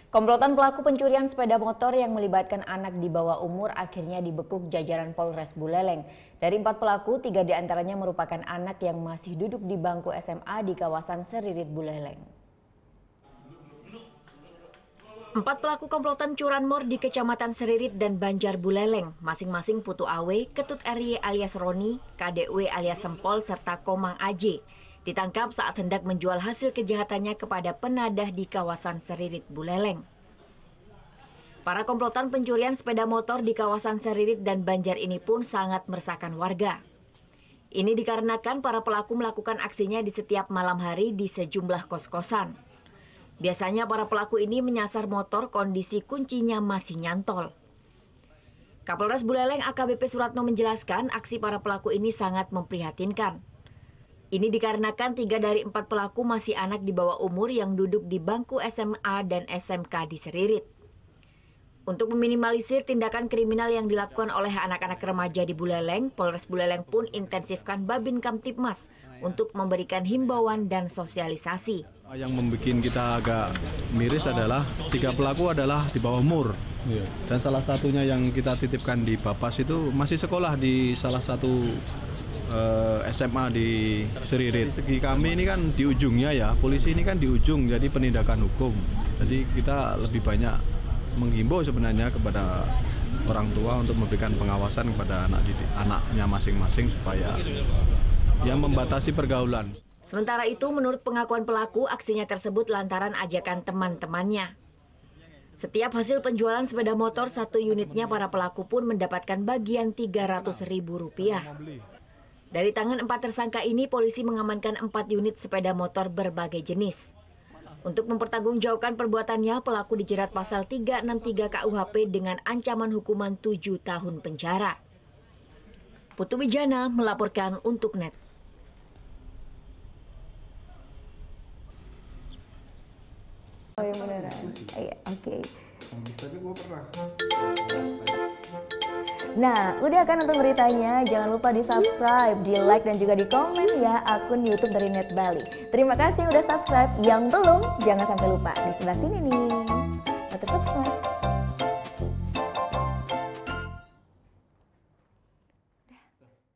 Komplotan pelaku pencurian sepeda motor yang melibatkan anak di bawah umur akhirnya dibekuk jajaran Polres Buleleng. Dari 4 pelaku, 3 diantaranya merupakan anak yang masih duduk di bangku SMA di kawasan Seririt Buleleng. 4 pelaku komplotan curanmor di Kecamatan Seririt dan Banjar Buleleng, masing-masing Putu Awe, Ketut RY alias Roni, KDW alias Sempol, serta Komang AJ, ditangkap saat hendak menjual hasil kejahatannya kepada penadah di kawasan Seririt Buleleng. Para komplotan pencurian sepeda motor di kawasan Seririt dan Banjar ini pun sangat meresahkan warga. Ini dikarenakan para pelaku melakukan aksinya di setiap malam hari di sejumlah kos-kosan. Biasanya para pelaku ini menyasar motor kondisi kuncinya masih nyantol. Kapolres Buleleng AKBP Suratno menjelaskan aksi para pelaku ini sangat memprihatinkan. Ini dikarenakan 3 dari 4 pelaku masih anak di bawah umur yang duduk di bangku SMA dan SMK di Seririt. Untuk meminimalisir tindakan kriminal yang dilakukan oleh anak-anak remaja di Buleleng, Polres Buleleng pun intensifkan Babin Kamtibmas untuk memberikan himbauan dan sosialisasi. Yang membuat kita agak miris adalah 3 pelaku adalah di bawah umur. Dan salah satunya yang kita titipkan di Bapas itu masih sekolah di salah satu SMA di Seririt. Segi kami ini kan di ujungnya ya, polisi ini kan di ujung, jadi penindakan hukum. Jadi kita lebih banyak menghimbau sebenarnya kepada orang tua untuk memberikan pengawasan kepada anaknya masing-masing supaya ya membatasi pergaulan. Sementara itu, menurut pengakuan pelaku, aksinya tersebut lantaran ajakan teman-temannya. Setiap hasil penjualan sepeda motor 1 unitnya, para pelaku pun mendapatkan bagian Rp300.000. Dari tangan 4 tersangka ini, polisi mengamankan 4 unit sepeda motor berbagai jenis. Untuk mempertanggungjawabkan perbuatannya, pelaku dijerat pasal 363 KUHP dengan ancaman hukuman 7 tahun penjara. Putu Wijana melaporkan untuk NET. Oh yang beneran? Iya, oke. Tapi gue pernah. Nah, udah kan nonton beritanya? Jangan lupa di subscribe, di like, dan juga di komen ya akun YouTube dari Net Bali. Terima kasih udah subscribe. Yang belum, jangan sampai lupa di sebelah sini nih. Subscribe.